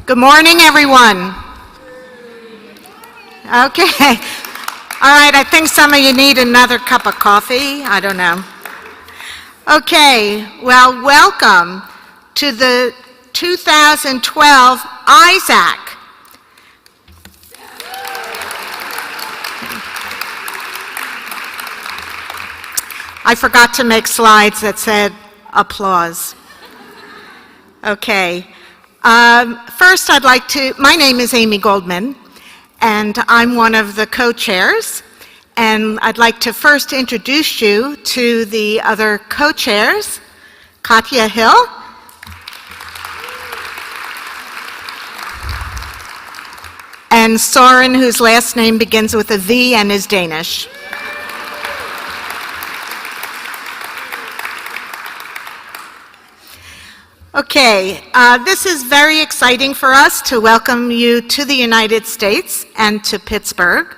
Good morning, everyone. Okay. All right, I think some of you need another cup of coffee. I don't know. Okay, well, welcome to the 2012 ISAAC. I forgot to make slides that said applause. Okay. First, my name is Amy Goldman, and I'm one of the co-chairs, and I'd like to first introduce you to the other co-chairs, Katya Hill, and Soren, whose last name begins with a V and is Danish. Okay, this is very exciting for us to welcome you to the United States and to Pittsburgh.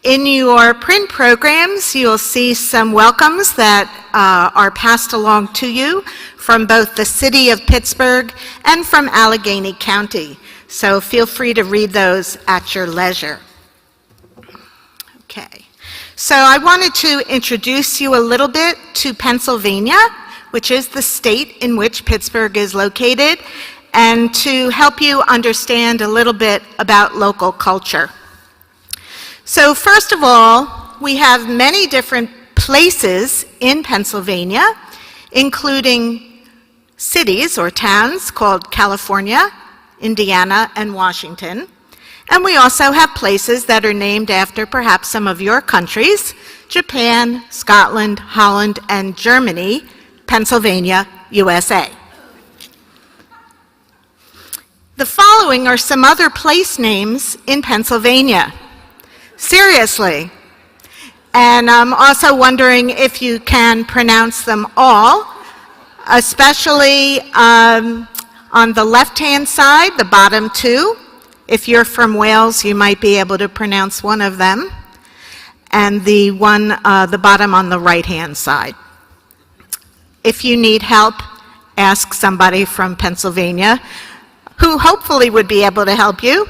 In your print programs, you'll see some welcomes that are passed along to you from both the city of Pittsburgh and from Allegheny County. So feel free to read those at your leisure. Okay, so I wanted to introduce you a little bit to Pennsylvania, which is the state in which Pittsburgh is located, and to help you understand a little bit about local culture. So first of all, we have many different places in Pennsylvania, including cities or towns called California, Indiana, and Washington. And we also have places that are named after perhaps some of your countries: Japan, Scotland, Holland, and Germany, Pennsylvania, USA. The following are some other place names in Pennsylvania. Seriously. And I'm also wondering if you can pronounce them all, especially on the left-hand side, the bottom two. If you're from Wales, you might be able to pronounce one of them. And the bottom on the right-hand side. If you need help, ask somebody from Pennsylvania, who hopefully would be able to help you,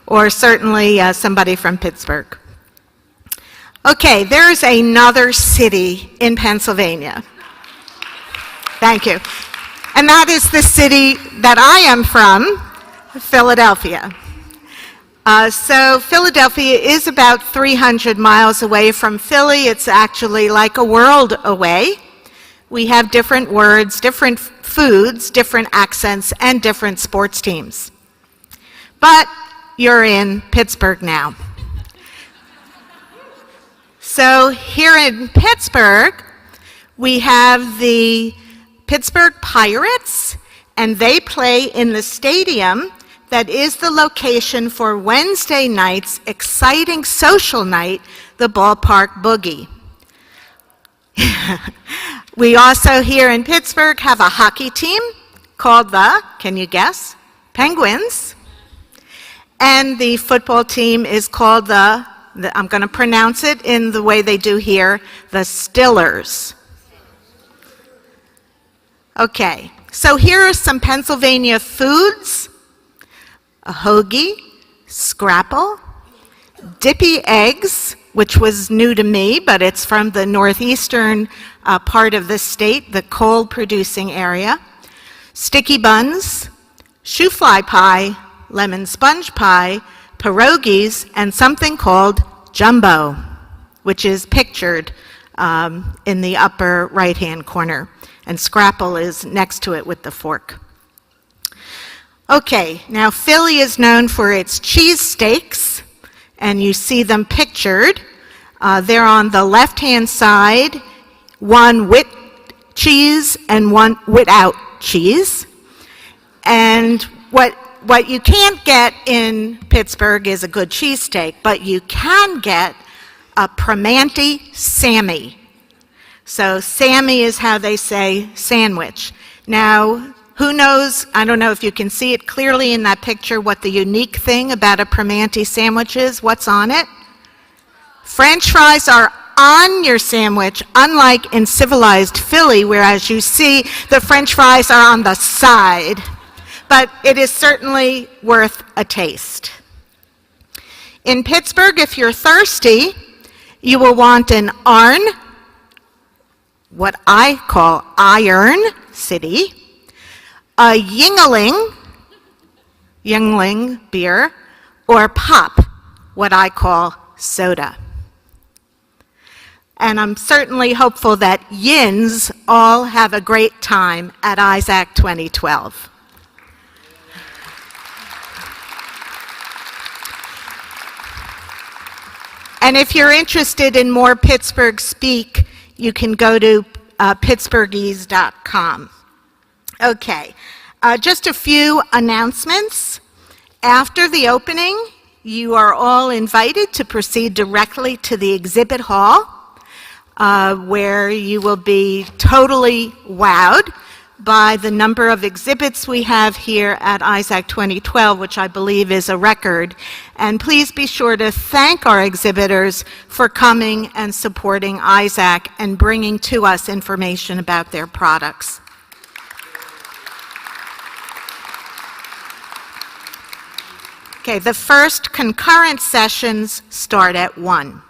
or certainly somebody from Pittsburgh. Okay, there's another city in Pennsylvania. Thank you. And that is the city that I am from, Philadelphia. So Philadelphia is about 300 miles away from Philly. It's actually like a world away. We have different words, different foods, different accents, and different sports teams. But you're in Pittsburgh now. So here in Pittsburgh, we have the Pittsburgh Pirates, and they play in the stadium that is the location for Wednesday night's exciting social night, the Ballpark Boogie. We also here in Pittsburgh have a hockey team called can you guess? Penguins. And the football team is called I'm going to pronounce it in the way they do here, the Stillers. Okay, so here are some Pennsylvania foods: a hoagie, scrapple, dippy eggs, which was new to me, but it's from the northeastern part of the state, the coal-producing area, sticky buns, shoe-fly pie, lemon sponge pie, pierogies, and something called jumbo, which is pictured in the upper right-hand corner, and scrapple is next to it with the fork. Okay, now Philly is known for its cheesesteaks, and you see them pictured. They're on the left-hand side, one with cheese and one without cheese. And what you can't get in Pittsburgh is a good cheesesteak, but you can get a Primanti Sammy. So Sammy is how they say sandwich. Now, who knows, I don't know if you can see it clearly in that picture, what the unique thing about a Primanti sandwich is. What's on it? French fries are on your sandwich, unlike in civilized Philly, whereas you see the French fries are on the side. but it is certainly worth a taste. In Pittsburgh, if you're thirsty, you will want an Arn, what I call Iron City, a Yingling beer, or pop, what I call soda. And I'm certainly hopeful that Yins all have a great time at ISAAC 2012. And if you're interested in more Pittsburgh speak, you can go to pittsburghese.com. Okay, just a few announcements. After the opening, you are all invited to proceed directly to the exhibit hall, where you will be totally wowed by the number of exhibits we have here at ISAAC 2012, which I believe is a record. And please be sure to thank our exhibitors for coming and supporting ISAAC and bringing to us information about their products. Okay, the first concurrent sessions start at 1.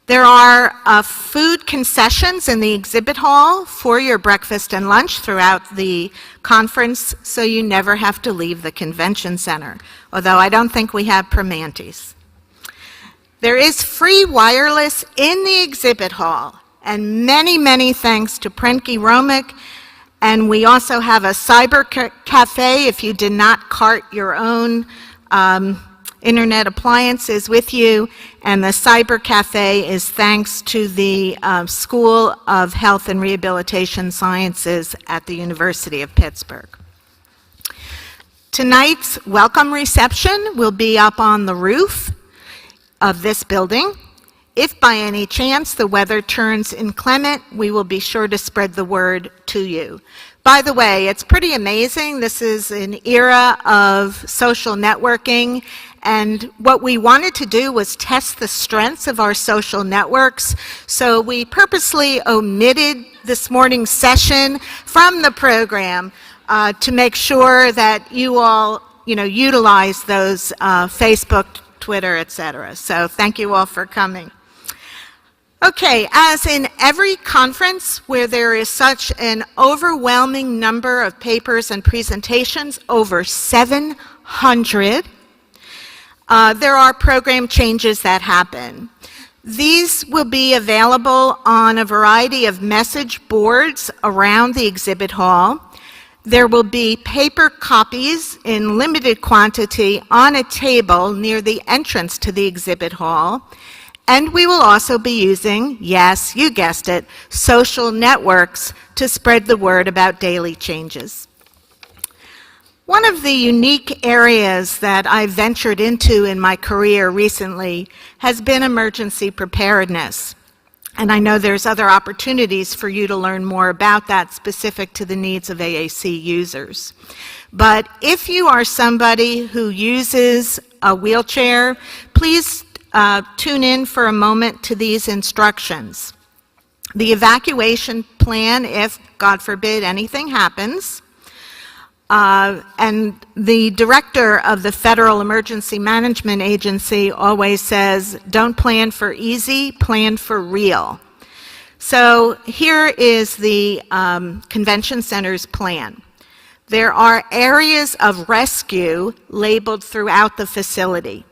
There are food concessions in the exhibit hall for your breakfast and lunch throughout the conference, so you never have to leave the convention center, although I don't think we have Primantis. There is free wireless in the exhibit hall, and many, many thanks to Prenke Romick. And we also have a cyber cafe if you did not cart your own internet appliances with you, and the Cyber Cafe is thanks to the School of Health and Rehabilitation Sciences at the University of Pittsburgh. Tonight's welcome reception will be up on the roof of this building. If by any chance the weather turns inclement, we will be sure to spread the word to you. By the way, it's pretty amazing. This is an era of social networking, and what we wanted to do was test the strengths of our social networks. So we purposely omitted this morning's session from the program to make sure that you all, utilize those Facebook, Twitter, etc. So thank you all for coming. Okay, as in every conference where there is such an overwhelming number of papers and presentations, over 700, there are program changes that happen. These will be available on a variety of message boards around the exhibit hall. There will be paper copies in limited quantity on a table near the entrance to the exhibit hall. And we will also be using, yes, you guessed it, social networks to spread the word about daily changes. One of the unique areas that I've ventured into in my career recently has been emergency preparedness. And I know there's other opportunities for you to learn more about that specific to the needs of AAC users. But if you are somebody who uses a wheelchair, please tune in for a moment to these instructions. The evacuation plan, if, God forbid, anything happens, and the director of the Federal Emergency Management Agency always says, don't plan for easy, plan for real. So here is the convention center's plan. There are areas of rescue labeled throughout the facility.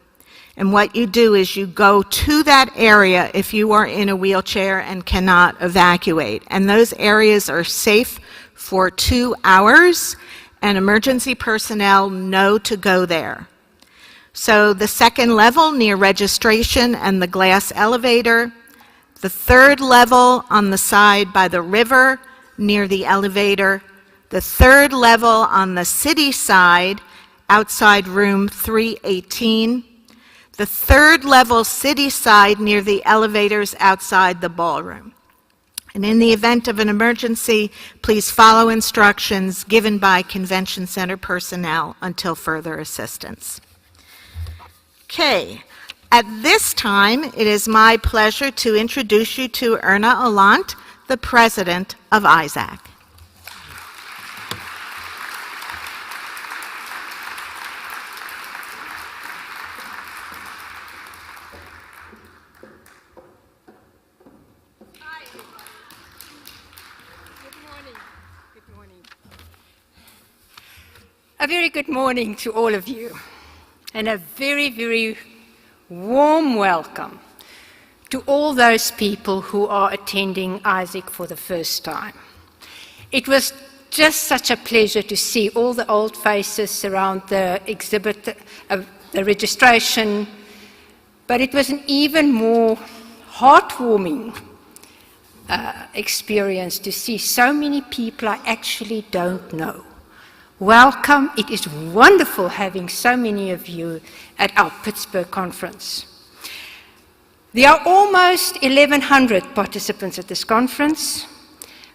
And what you do is you go to that area if you are in a wheelchair and cannot evacuate. And those areas are safe for 2 hours, and emergency personnel know to go there. So the second level near registration and the glass elevator, the third level on the side by the river near the elevator, the third level on the city side outside room 318, the third level city side near the elevators outside the ballroom. And in the event of an emergency, please follow instructions given by convention center personnel until further assistance. Okay, at this time, it is my pleasure to introduce you to Erna Allant, the president of ISAAC. A very good morning to all of you, and a very, very warm welcome to all those people who are attending ISAAC for the first time. It was just such a pleasure to see all the old faces around the exhibit, the registration, but it was an even more heartwarming experience to see so many people I actually don't know. Welcome. It is wonderful having so many of you at our Pittsburgh conference. There are almost 1,100 participants at this conference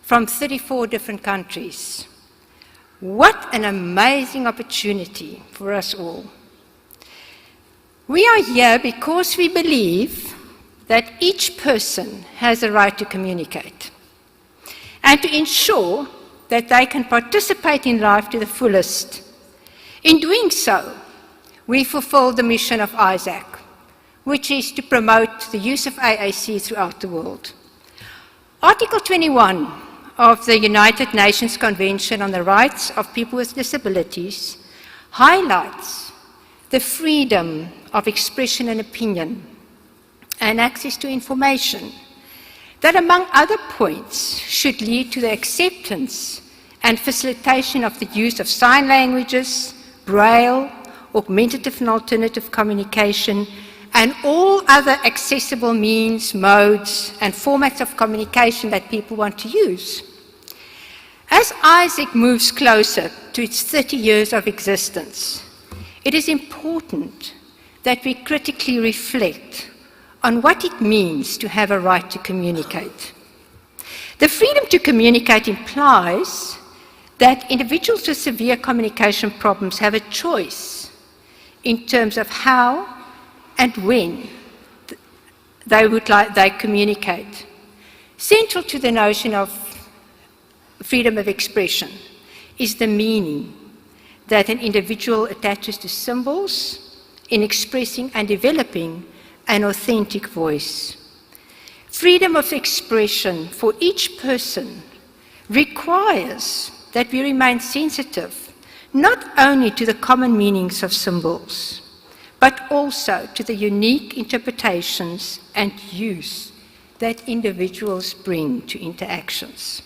from 34 different countries. What an amazing opportunity for us all. We are here because we believe that each person has a right to communicate and to ensure that they can participate in life to the fullest. In doing so, we fulfill the mission of ISAAC, which is to promote the use of AAC throughout the world. Article 21 of the United Nations Convention on the Rights of People with Disabilities highlights the freedom of expression and opinion and access to information that, among other points, should lead to the acceptance and facilitation of the use of sign languages, braille, augmentative and alternative communication, and all other accessible means, modes, and formats of communication that people want to use. As ISAAC moves closer to its 30 years of existence, it is important that we critically reflect on what it means to have a right to communicate. The freedom to communicate implies that individuals with severe communication problems have a choice in terms of how and when they communicate. Central to the notion of freedom of expression is the meaning that an individual attaches to symbols in expressing and developing an authentic voice. Freedom of expression for each person requires that we remain sensitive not only to the common meanings of symbols, but also to the unique interpretations and use that individuals bring to interactions.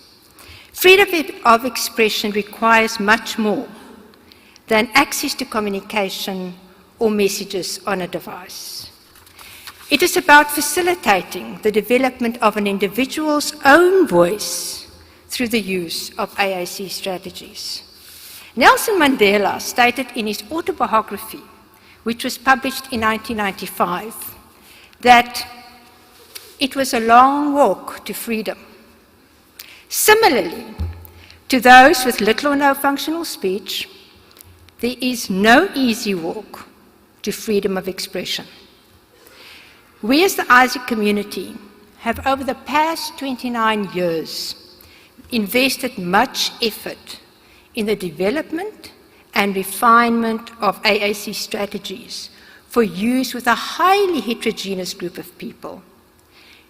Freedom of expression requires much more than access to communication or messages on a device. It is about facilitating the development of an individual's own voice through the use of AAC strategies. Nelson Mandela stated in his autobiography, which was published in 1995, that it was a long walk to freedom. Similarly, to those with little or no functional speech, there is no easy walk to freedom of expression. We as the ISAAC community have over the past 29 years invested much effort in the development and refinement of AAC strategies for use with a highly heterogeneous group of people.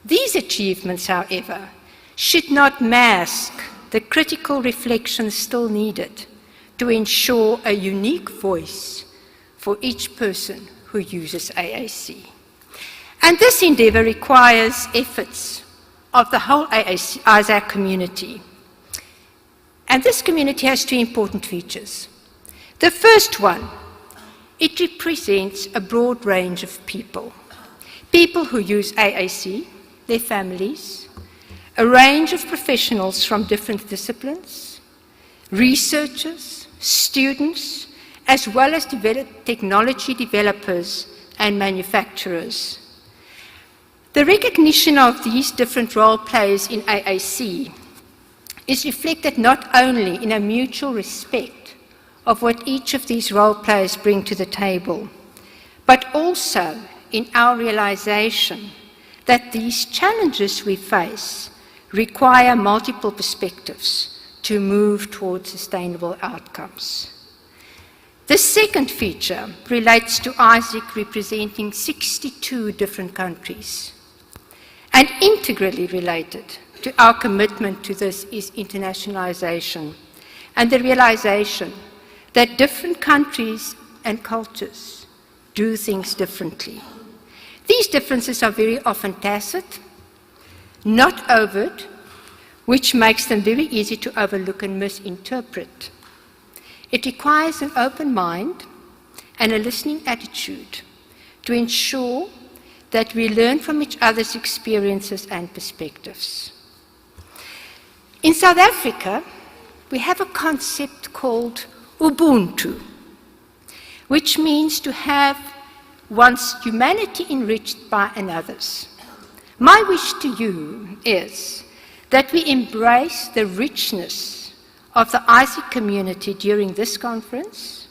These achievements, however, should not mask the critical reflection still needed to ensure a unique voice for each person who uses AAC. And this endeavour requires efforts of the whole ISAAC community. And this community has two important features. The first one, it represents a broad range of people. People who use AAC, their families, a range of professionals from different disciplines, researchers, students, as well as technology developers and manufacturers. The recognition of these different role players in AAC is reflected not only in a mutual respect of what each of these role players bring to the table, but also in our realization that these challenges we face require multiple perspectives to move towards sustainable outcomes. The second feature relates to ISAAC representing 62 different countries. And integrally related to our commitment to this is internationalization and the realization that different countries and cultures do things differently. These differences are very often tacit, not overt, which makes them very easy to overlook and misinterpret. It requires an open mind and a listening attitude to ensure that we learn from each other's experiences and perspectives. In South Africa, we have a concept called Ubuntu, which means to have one's humanity enriched by another's. My wish to you is that we embrace the richness of the ISAAC community during this conference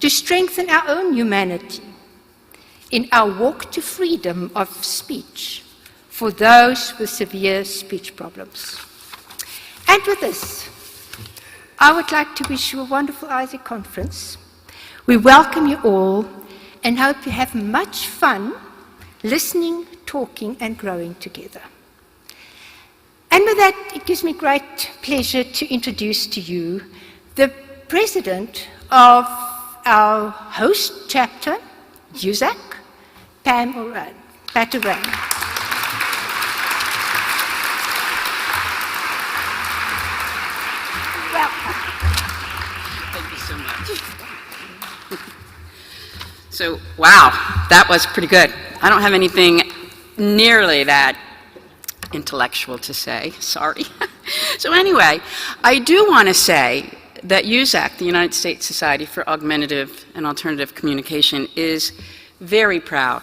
to strengthen our own humanity in our walk to freedom of speech for those with severe speech problems. And with this, I would like to wish you a wonderful ISAAC conference. We welcome you all and hope you have much fun listening, talking, and growing together. And with that, it gives me great pleasure to introduce to you the president of our host chapter, ISAAC, Pam Oran. Pat Oran. Welcome. Thank you so much. So, wow, that was pretty good. I don't have anything nearly that intellectual to say, sorry. So anyway, I do want to say that ISAAC, the United States Society for Augmentative and Alternative Communication, is very proud,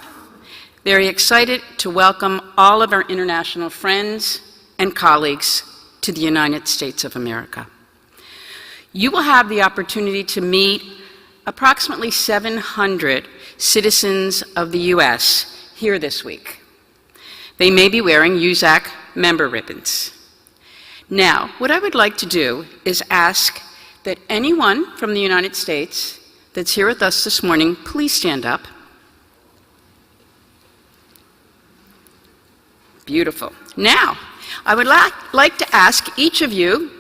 very excited to welcome all of our international friends and colleagues to the United States of America. You will have the opportunity to meet approximately 700 citizens of the U.S. here this week. They may be wearing ISAAC member ribbons. Now, what I would like to do is ask that anyone from the United States that's here with us this morning, please stand up. Beautiful. Now, I would like to ask each of you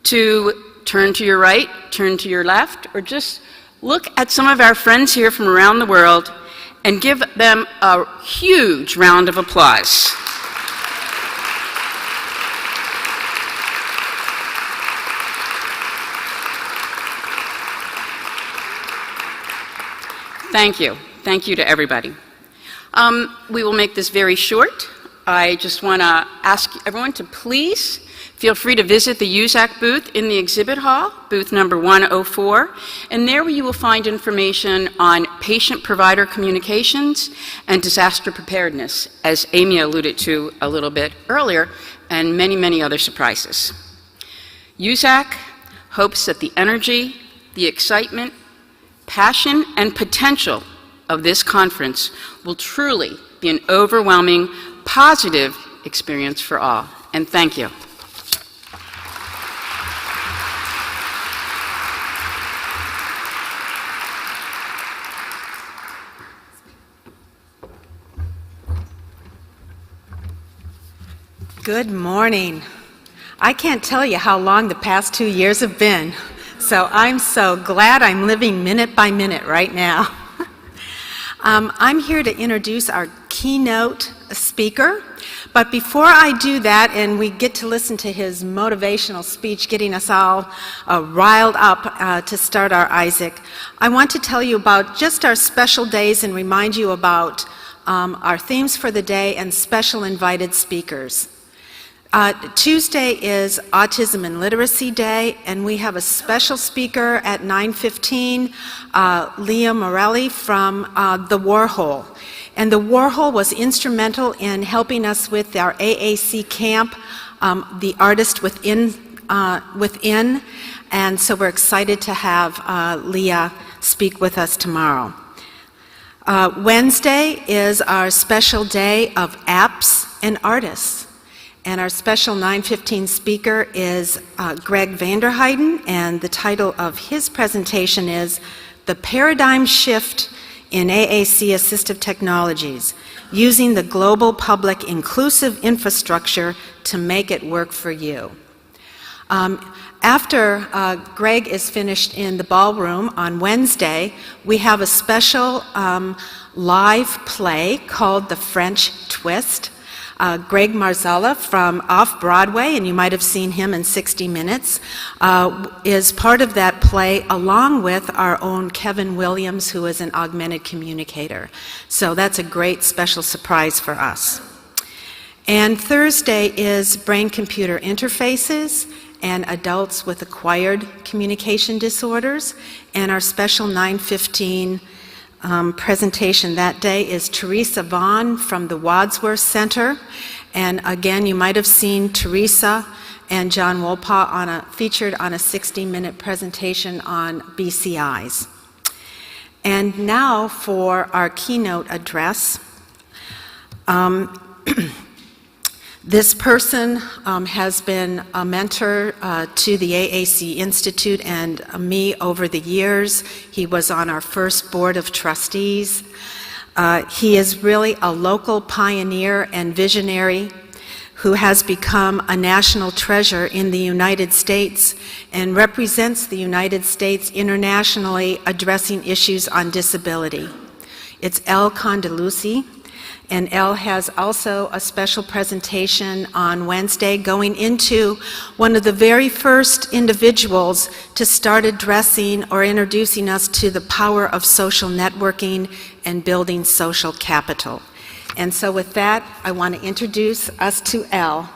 to turn to your right, turn to your left, or just look at some of our friends here from around the world and give them a huge round of applause. Thank you. Thank you to everybody. We will make this very short. I just want to ask everyone to please feel free to visit the ISAAC booth in the exhibit hall, booth number 104, and there you will find information on patient-provider communications and disaster preparedness, as Amy alluded to a little bit earlier, and many, many other surprises. ISAAC hopes that the energy, the excitement, passion, and potential of this conference will truly be an overwhelming, positive experience for all. And thank you. Good morning. I can't tell you how long the past 2 years have been, so I'm so glad I'm living minute by minute right now. I'm here to introduce our keynote speaker, but before I do that and we get to listen to his motivational speech getting us all riled up to start our ISAAC, I want to tell you about just our special days and remind you about our themes for the day and special invited speakers. Tuesday is Autism and Literacy Day, and we have a special speaker at 9:15, Leah Morelli from The Warhol. And The Warhol was instrumental in helping us with our AAC camp, The Artist Within, and so we're excited to have Leah speak with us tomorrow. Wednesday is our special day of apps and artists. And our special 9:15 speaker is Greg Vanderheiden, and the title of his presentation is The Paradigm Shift in AAC Assistive Technologies, Using the Global Public Inclusive Infrastructure to Make It Work for You. After Greg is finished in the ballroom on Wednesday, we have a special live play called The French Twist. Greg Marzella from Off-Broadway, and you might have seen him in 60 Minutes, is part of that play along with our own Kevin Williams, who is an augmented communicator. So that's a great special surprise for us. And Thursday is brain-computer interfaces and adults with acquired communication disorders, and our special 9:15 presentation that day is Teresa Vaughn from the Wadsworth Center. And again, you might have seen Teresa and John Wolpaw featured on a 60-minute presentation on BCIs. And now for our keynote address. This person has been a mentor to the AAC Institute and me over the years. He was on our first board of trustees. He is really a local pioneer and visionary who has become a national treasure in the United States and represents the United States internationally addressing issues on disability. It's Condeluci. And Elle has also a special presentation on Wednesday going into one of the very first individuals to start addressing or introducing us to the power of social networking and building social capital. And so with that, I want to introduce us to Elle.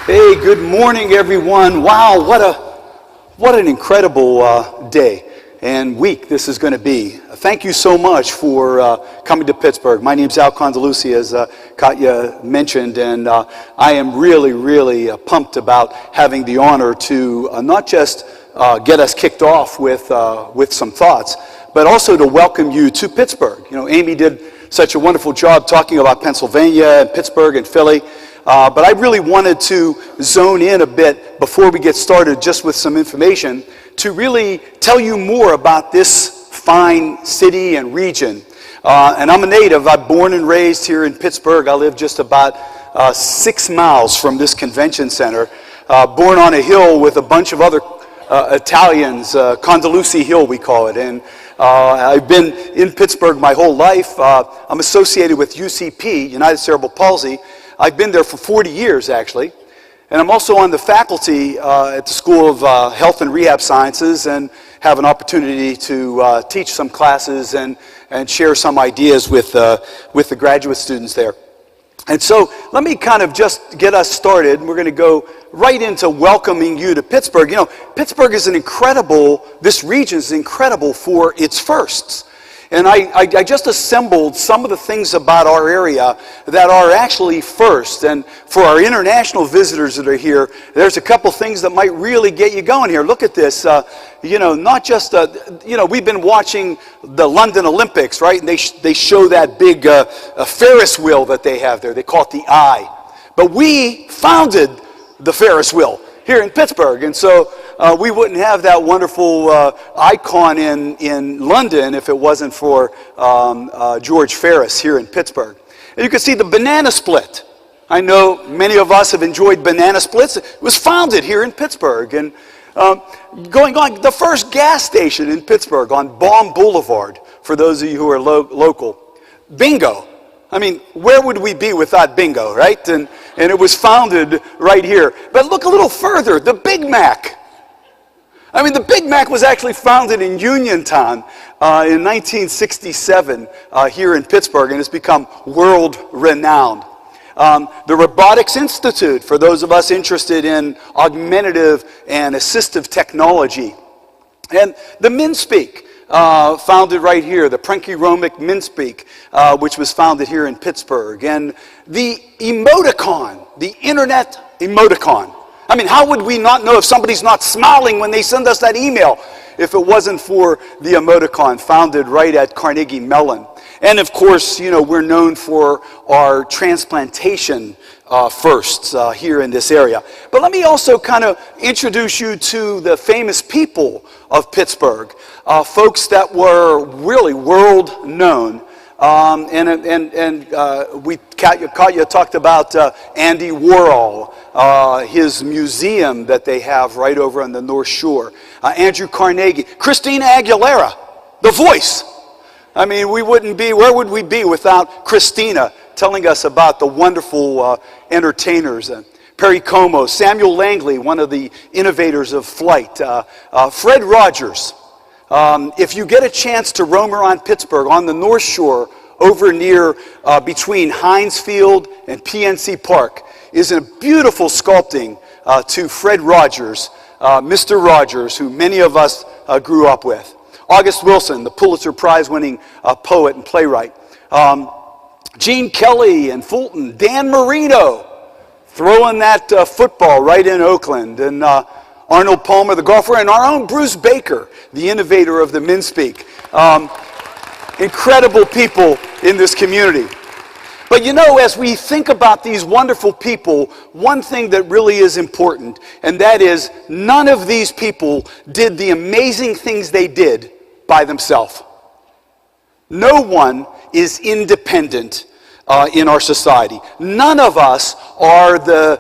Hey, good morning, everyone. Wow, what an incredible day and week this is going to be. Thank you so much for coming to Pittsburgh. My name's Condeluci, as Katya mentioned, and I am really pumped about having the honor to not just get us kicked off with some thoughts, but also to welcome you to Pittsburgh. You know, Amy did such a wonderful job talking about Pennsylvania and Pittsburgh and Philly. But I really wanted to zone in a bit before we get started just with some information to really tell you more about this fine city and region. And I'm a native. I'm born and raised here in Pittsburgh. I live just about 6 miles from this convention center. Born on a hill with a bunch of other Italians, Condeluci Hill we call it. And I've been in Pittsburgh my whole life. I'm associated with UCP, United Cerebral Palsy. I've been there for 40 years, actually, and I'm also on the faculty at the School of Health and Rehab Sciences and have an opportunity to teach some classes and share some ideas with the graduate students there. And so let me kind of just get us started. We're going to go right into welcoming you to Pittsburgh. You know, Pittsburgh is this region is incredible for its firsts. And I just assembled some of the things about our area that are actually first. And for our international visitors that are here, there's a couple things that might really get you going here. Look at this. Not just, we've been watching the London Olympics, right? And they show that big Ferris wheel that they have there. They call it the Eye. But we founded the Ferris wheel here in Pittsburgh. And so we wouldn't have that wonderful icon in London if it wasn't for George Ferris here in Pittsburgh. And you can see the banana split. I know many of us have enjoyed banana splits. It was founded here in Pittsburgh. And going on, the first gas station in Pittsburgh on Baum Boulevard, for those of you who are local. Bingo. I mean, where would we be without bingo, right? And it was founded right here. But look a little further, the Big Mac. I mean, the Big Mac was actually founded in Uniontown in 1967 here in Pittsburgh, and it's become world-renowned. The Robotics Institute, for those of us interested in augmentative and assistive technology. And the MinSpeak, founded right here, the Prenky-Romic MinSpeak, which was founded here in Pittsburgh. And the emoticon, the internet emoticon. I mean, how would we not know if somebody's not smiling when they send us that email if it wasn't for the emoticon founded right at Carnegie Mellon? And of course, we're known for our transplantation firsts here in this area. But let me also kind of introduce you to the famous people of Pittsburgh, folks that were really world known. You talked about Andy Warhol, his museum that they have right over on the North Shore. Andrew Carnegie, Christina Aguilera, The Voice. I mean, where would we be without Christina telling us about the wonderful entertainers? Perry Como, Samuel Langley, one of the innovators of flight. Fred Rogers. If you get a chance to roam around Pittsburgh on the North Shore, over near between Heinz Field and PNC Park, is a beautiful sculpting to Fred Rogers, Mr. Rogers, who many of us grew up with. August Wilson, the Pulitzer Prize-winning poet and playwright. Gene Kelly and Fulton. Dan Marino, throwing that football right in Oakland. And Arnold Palmer, the golfer, and our own Bruce Baker, the innovator of the MinSpeak. Incredible people in this community. But you know, as we think about these wonderful people, one thing that really is important, and that is none of these people did the amazing things they did by themselves. No one is independent in our society. None of us are the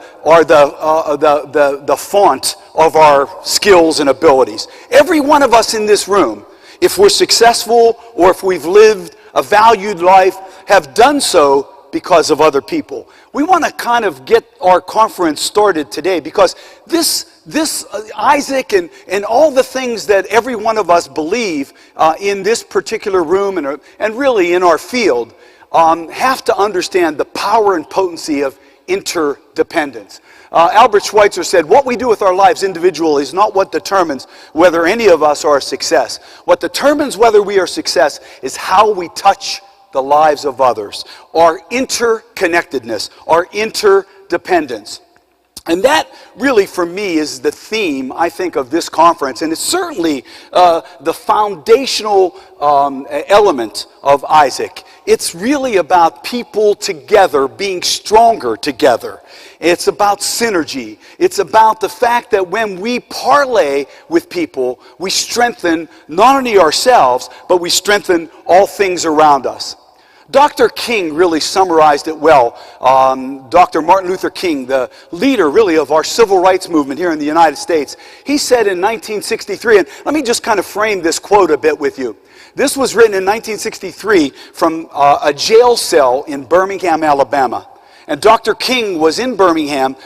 font of our skills and abilities. Every one of us in this room, if we're successful or if we've lived a valued life, have done so because of other people. We want to kind of get our conference started today because this ISAAC and all the things that every one of us believe in this particular room and really in our field have to understand the power and potency of interdependence. Albert Schweitzer said, what we do with our lives individually is not what determines whether any of us are a success. What determines whether we are a success is how we touch the lives of others, our interconnectedness, our interdependence. And that really, for me, is the theme, I think, of this conference. And it's certainly the foundational element of ISAAC. It's really about people together being stronger together. It's about synergy. It's about the fact that when we parlay with people, we strengthen not only ourselves, but we strengthen all things around us. Dr. King really summarized it well. Dr. Martin Luther King, the leader really of our civil rights movement here in the United States, he said in 1963, and let me just kind of frame this quote a bit with you. This was written in 1963 from a jail cell in Birmingham, Alabama. And Dr. King was in Birmingham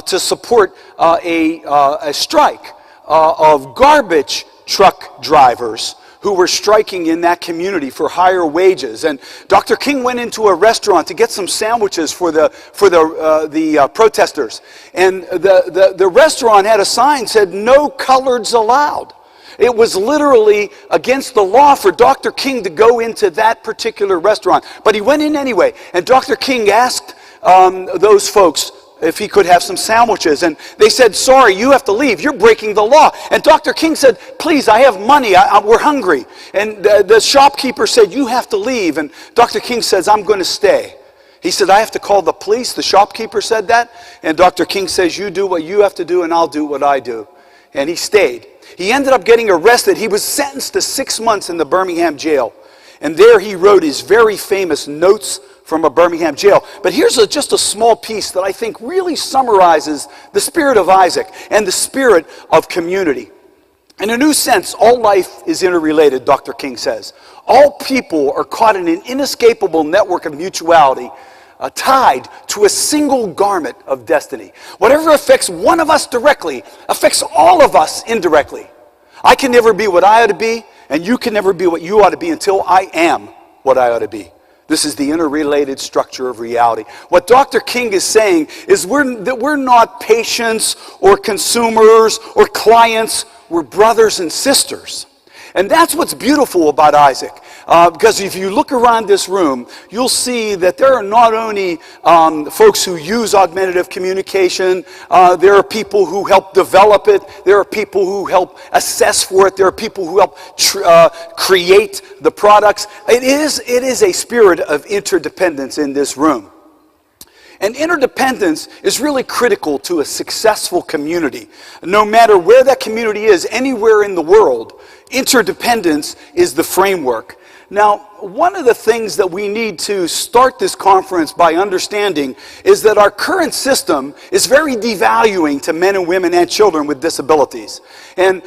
to support a strike of garbage truck drivers who were striking in that community for higher wages. And Dr. King went into a restaurant to get some sandwiches for the protesters. And the restaurant had a sign that said, "No coloreds allowed." It was literally against the law for Dr. King to go into that particular restaurant. But he went in anyway. And Dr. King asked those folks if he could have some sandwiches. And they said, "Sorry, you have to leave. You're breaking the law." And Dr. King said, "Please, I have money. We're hungry." And the shopkeeper said, "You have to leave." And Dr. King says, "I'm going to stay." He said, "I have to call the police." The shopkeeper said that. And Dr. King says, "You do what you have to do and I'll do what I do." And he stayed. He ended up getting arrested. He was sentenced to 6 months in the Birmingham jail. And there he wrote his very famous Notes from a Birmingham jail. But here's just a small piece that I think really summarizes the spirit of ISAAC and the spirit of community. In a new sense, all life is interrelated, Dr. King says. All people are caught in an inescapable network of mutuality, tied to a single garment of destiny. Whatever affects one of us directly affects all of us indirectly. I can never be what I ought to be, and you can never be what you ought to be until I am what I ought to be. This is the interrelated structure of reality. What Dr. King is saying is that we're not patients or consumers or clients. We're brothers and sisters. And that's what's beautiful about ISAAC. Because if you look around this room, you'll see that there are not only folks who use augmentative communication, there are people who help develop it, there are people who help assess for it, there are people who help create the products. It is a spirit of interdependence in this room. And interdependence is really critical to a successful community. No matter where that community is, anywhere in the world, interdependence is the framework. Now, one of the things that we need to start this conference by understanding is that our current system is very devaluing to men and women and children with disabilities. And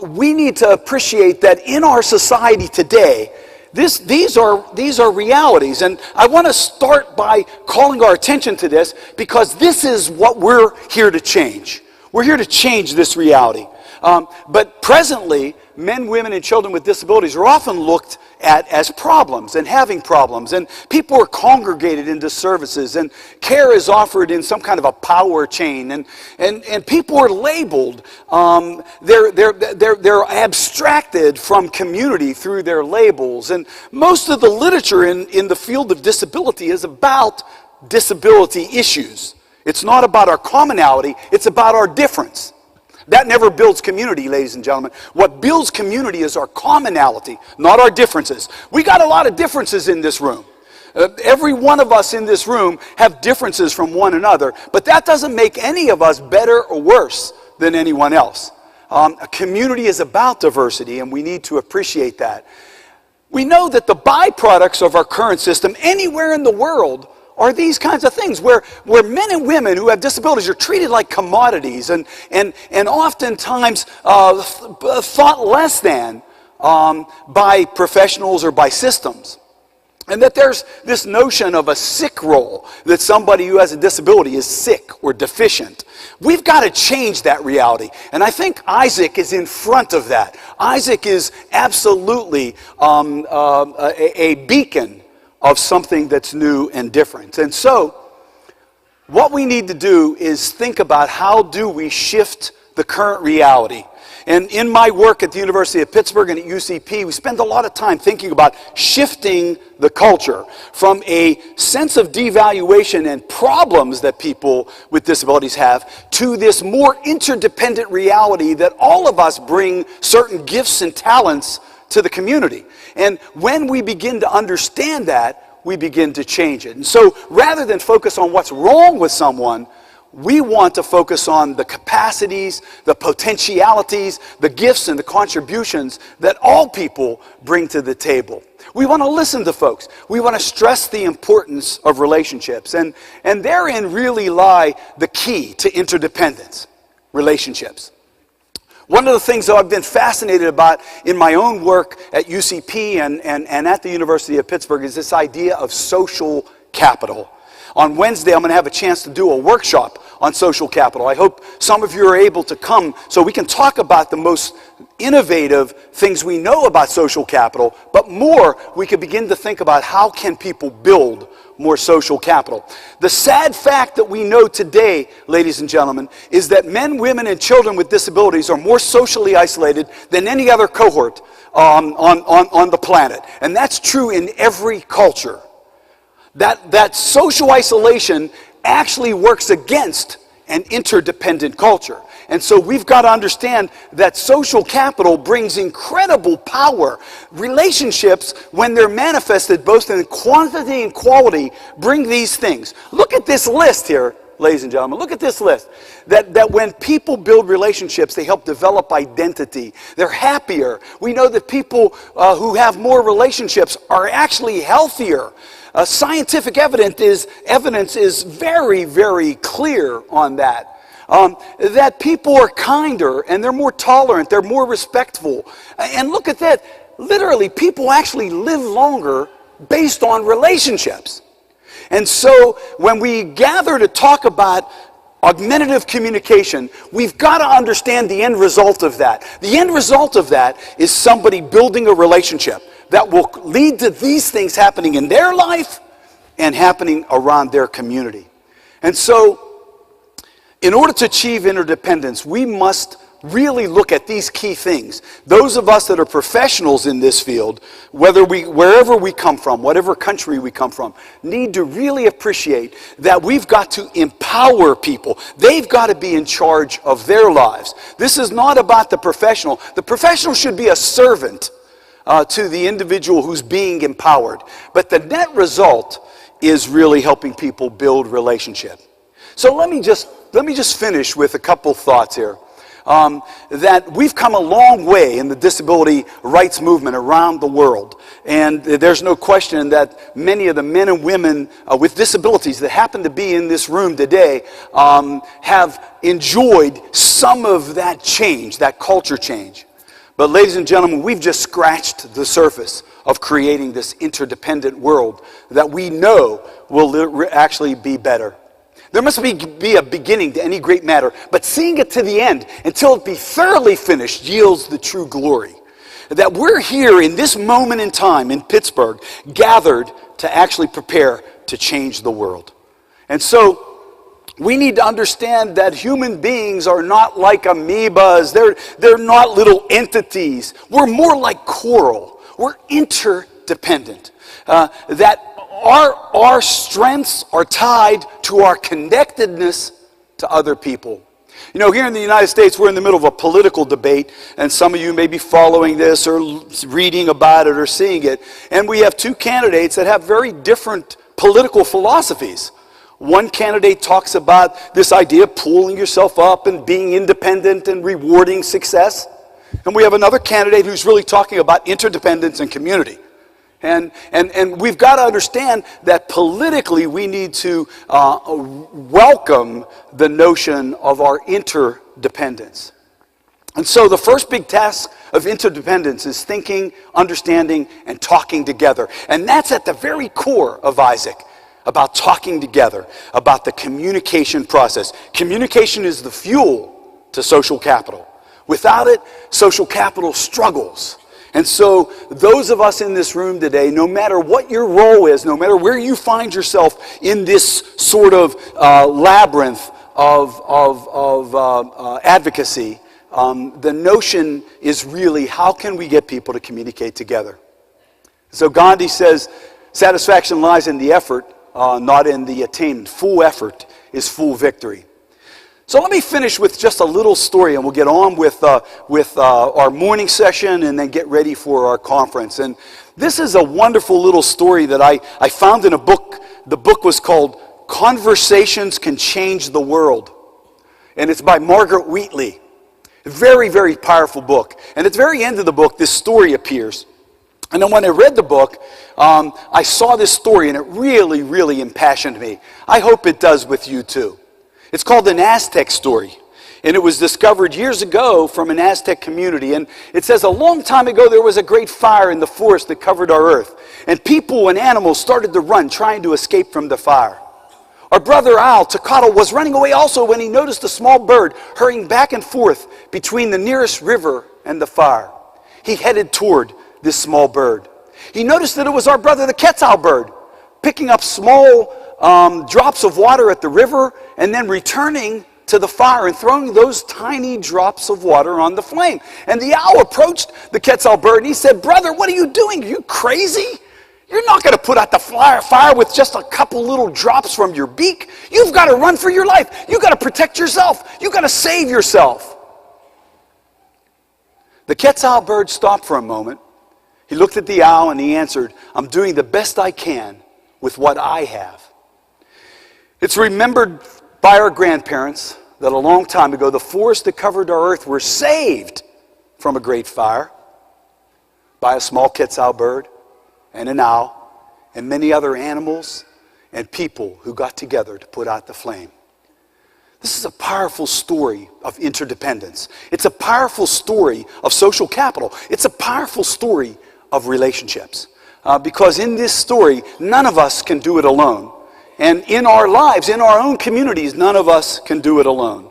we need to appreciate that in our society today, these are realities. And I want to start by calling our attention to this because this is what we're here to change. We're here to change this reality. But presently, men, women, and children with disabilities are often looked at as problems and having problems. And people are congregated into services, and care is offered in some kind of a power chain. And people are labeled. They're abstracted from community through their labels. And most of the literature in the field of disability is about disability issues. It's not about our commonality, it's about our difference. That never builds community, ladies and gentlemen. What builds community is our commonality, not our differences. We got a lot of differences in this room. Every one of us in this room have differences from one another, but that doesn't make any of us better or worse than anyone else. A community is about diversity, and we need to appreciate that. We know that the byproducts of our current system anywhere in the world are these kinds of things where men and women who have disabilities are treated like commodities and oftentimes thought less than by professionals or by systems. And that there's this notion of a sick role, that somebody who has a disability is sick or deficient. We've got to change that reality. And I think ISAAC is in front of that. ISAAC is absolutely a beacon of something that's new and different. And so, what we need to do is think about how do we shift the current reality. And in my work at the University of Pittsburgh and at UCP, we spend a lot of time thinking about shifting the culture from a sense of devaluation and problems that people with disabilities have to this more interdependent reality that all of us bring certain gifts and talents to the community. And when we begin to understand that, we begin to change it. And so rather than focus on what's wrong with someone, we want to focus on the capacities, the potentialities, the gifts and the contributions that all people bring to the table. We want to listen to folks. We want to stress the importance of relationships. And therein really lie the key to interdependence, relationships. One of the things that I've been fascinated about in my own work at UCP and at the University of Pittsburgh is this idea of social capital. On Wednesday, I'm going to have a chance to do a workshop on social capital. I hope some of you are able to come so we can talk about the most innovative things we know about social capital, but more, we can begin to think about how can people build more social capital. The sad fact that we know today, ladies and gentlemen, is that men, women, and children with disabilities are more socially isolated than any other cohort on the planet. And that's true in every culture. That social isolation actually works against an interdependent culture. And so we've got to understand that social capital brings incredible power. Relationships, when they're manifested both in quantity and quality, bring these things. Look at this list here, ladies and gentlemen. Look at this list. That when people build relationships, they help develop identity. They're happier. We know that people who have more relationships are actually healthier. Scientific evidence is very, very clear on that. That people are kinder and they're more tolerant, they're more respectful. And look at that, literally people actually live longer based on relationships. And so when we gather to talk about augmentative communication, we've got to understand the end result of that. The end result of that is somebody building a relationship that will lead to these things happening in their life and happening around their community. And so, in order to achieve interdependence, we must really look at these key things. Those of us that are professionals in this field, wherever we come from, whatever country we come from, need to really appreciate that we've got to empower people. They've got to be in charge of their lives. This is not about the professional. The professional should be a servant to the individual who's being empowered. But the net result is really helping people build relationship. So let me just finish with a couple thoughts here. that we've come a long way in the disability rights movement around the world. And there's no question that many of the men and women with disabilities that happen to be in this room today have enjoyed some of that change, that culture change. But ladies and gentlemen, we've just scratched the surface of creating this interdependent world that we know will actually be better. There must be a beginning to any great matter, but seeing it to the end until it be thoroughly finished yields the true glory. That we're here in this moment in time in Pittsburgh, gathered to actually prepare to change the world. And so we need to understand that human beings are not like amoebas. They're not little entities. We're more like coral. We're interdependent. That our strengths are tied to our connectedness to other people. You know, here in the United States, we're in the middle of a political debate, and some of you may be following this or reading about it or seeing it. And we have two candidates that have very different political philosophies. One candidate talks about this idea of pulling yourself up and being independent and rewarding success. And we have another candidate who's really talking about interdependence and community. And we've got to understand that politically we need to welcome the notion of our interdependence. And so the first big task of interdependence is thinking, understanding, and talking together. And that's at the very core of ISAAC, about talking together, about the communication process. Communication is the fuel to social capital. Without it, social capital struggles. And so those of us in this room today, no matter what your role is, no matter where you find yourself in this sort of labyrinth of advocacy, the notion is really, how can we get people to communicate together? So Gandhi says, satisfaction lies in the effort, not in the attainment. Full effort is full victory. So let me finish with just a little story, and we'll get on with our morning session and then get ready for our conference. And this is a wonderful little story that I found in a book. The book was called Conversations Can Change the World. And it's by Margaret Wheatley. A very, very powerful book. And at the very end of the book, this story appears. And then when I read the book, I saw this story, and it really, really impassioned me. I hope it does with you too. It's called an Aztec story, and it was discovered years ago from an Aztec community. And it says a long time ago there was a great fire in the forest that covered our earth, and people and animals started to run, trying to escape from the fire. Our brother Owl, Tocatl, was running away also when he noticed a small bird hurrying back and forth between the nearest river and the fire. He headed toward this small bird. He noticed that it was our brother the Quetzal bird, picking up small drops of water at the river and then returning to the fire and throwing those tiny drops of water on the flame. And the owl approached the Quetzal bird and he said, "Brother, what are you doing? Are you crazy? You're not going to put out the fire with just a couple little drops from your beak. You've got to run for your life. You've got to protect yourself. You've got to save yourself." The Quetzal bird stopped for a moment. He looked at the owl and he answered, "I'm doing the best I can with what I have." It's remembered by our grandparents that a long time ago, the forests that covered our earth were saved from a great fire by a small Quetzal bird and an owl and many other animals and people who got together to put out the flame. This is a powerful story of interdependence. It's a powerful story of social capital. It's a powerful story of relationships. Because in this story, none of us can do it alone. And in our lives, in our own communities, none of us can do it alone.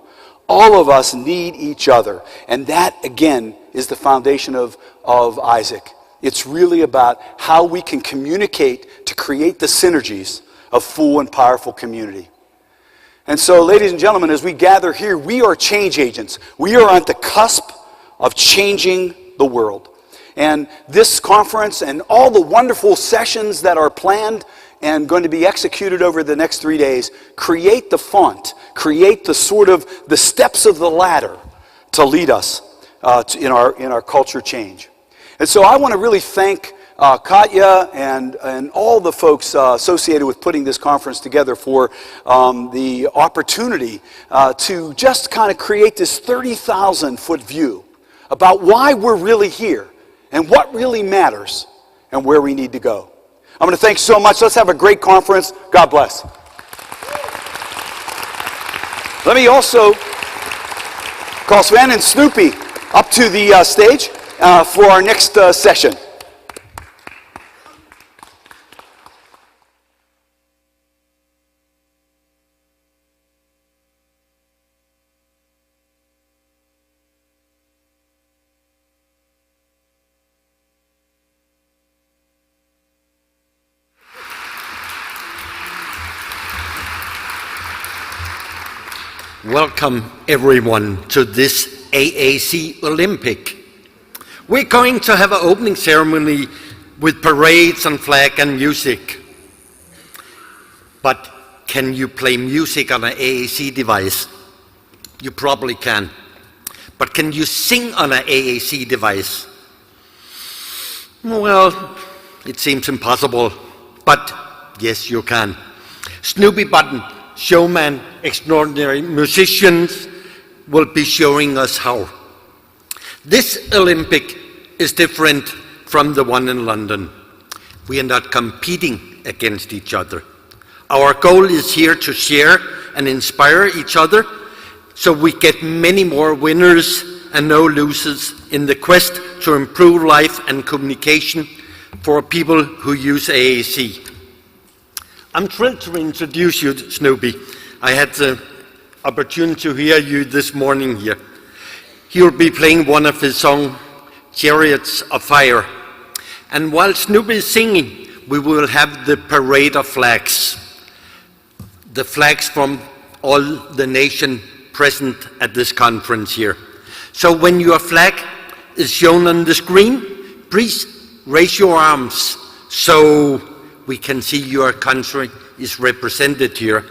All of us need each other. And that, again, is the foundation of ISAAC. It's really about how we can communicate to create the synergies of full and powerful community. And so, ladies and gentlemen, as we gather here, we are change agents. We are on the cusp of changing the world. And this conference and all the wonderful sessions that are planned and going to be executed over the next 3 days create the font, create the sort of the steps of the ladder to lead us in our culture change. And so I want to really thank Katya and all the folks associated with putting this conference together for the opportunity to just kind of create this 30,000-foot view about why we're really here and what really matters and where we need to go. I'm going to thank you so much. Let's have a great conference. God bless. Let me also call Sven and Snoopi up to the stage for our next session. Welcome everyone to this AAC Olympic. We're going to have an opening ceremony with parades and flag and music. But can you play music on an AAC device? You probably can. But can you sing on an AAC device? Well, it seems impossible, but yes, you can. Snoopi Botten, showman, extraordinary musicians, will be showing us how. This Olympic is different from the one in London. We are not competing against each other. Our goal is here to share and inspire each other so we get many more winners and no losers in the quest to improve life and communication for people who use AAC. I'm thrilled to introduce you to Snoopi. I had the opportunity to hear you this morning here. He'll be playing one of his songs, Chariots of Fire. And while Snoopi is singing, we will have the parade of flags. The flags from all the nation present at this conference here. So when your flag is shown on the screen, please raise your arms so we can see your country is represented here,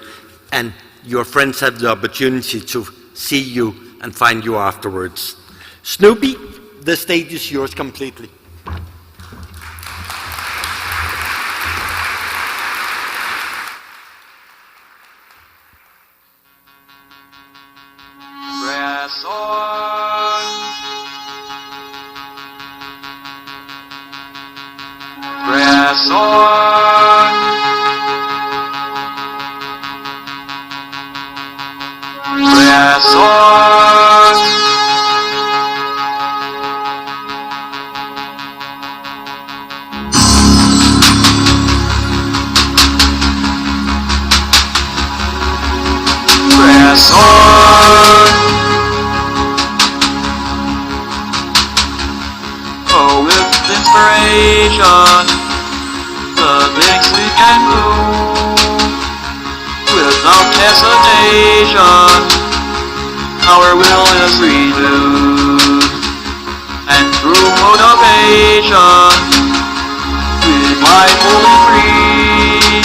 and your friends have the opportunity to see you and find you afterwards. Snoopi, the stage is yours completely. Press on. Press on. Press on. Press on. Oh, with inspiration, the things we can move. Without hesitation, our will is renewed. And through motivation, we might fully free.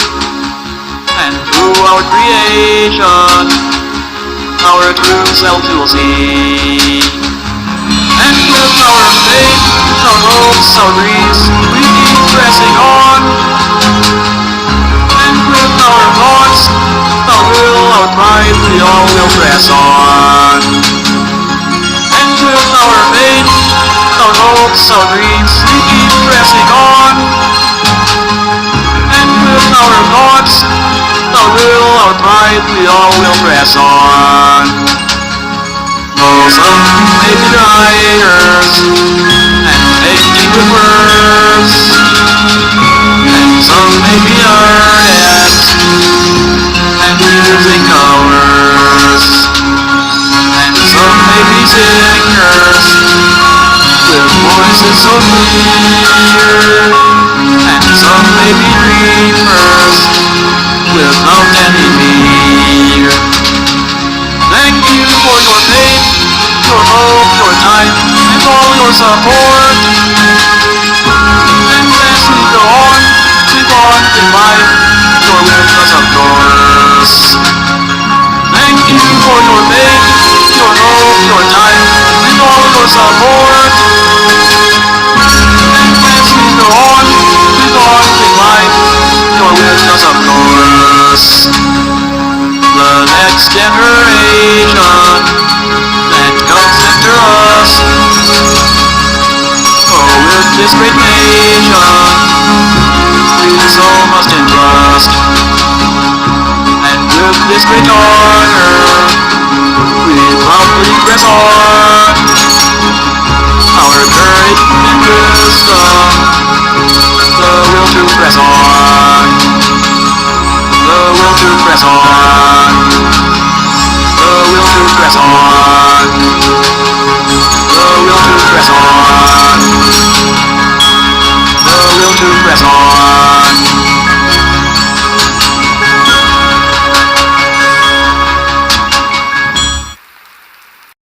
And through our creation, our true self will see. And with our faith, our hopes, our dreams, we keep pressing on. And with our thoughts, our will, our pride, we all will press on. And with our faith, our hopes, our dreams, we keep pressing on. And with our thoughts, our will, our pride, we all will press on. Though some may be liars and making good words, and some may be earnest and using colors, and some may be singers with voices so clear, and some may be dreamers without any fear. Thank you for your faith, your hope, your time, and all your support. And as we go on in life, you're with us, of course. Thank you for your faith, your hope, your time, and all your support. And as we go on us, of course. The next generation that comes after us. Oh, with this great nation, we so must entrust. And with this great honor, we proudly press on. Our courage and wisdom, the will to press on. The will to press on. The will to press on.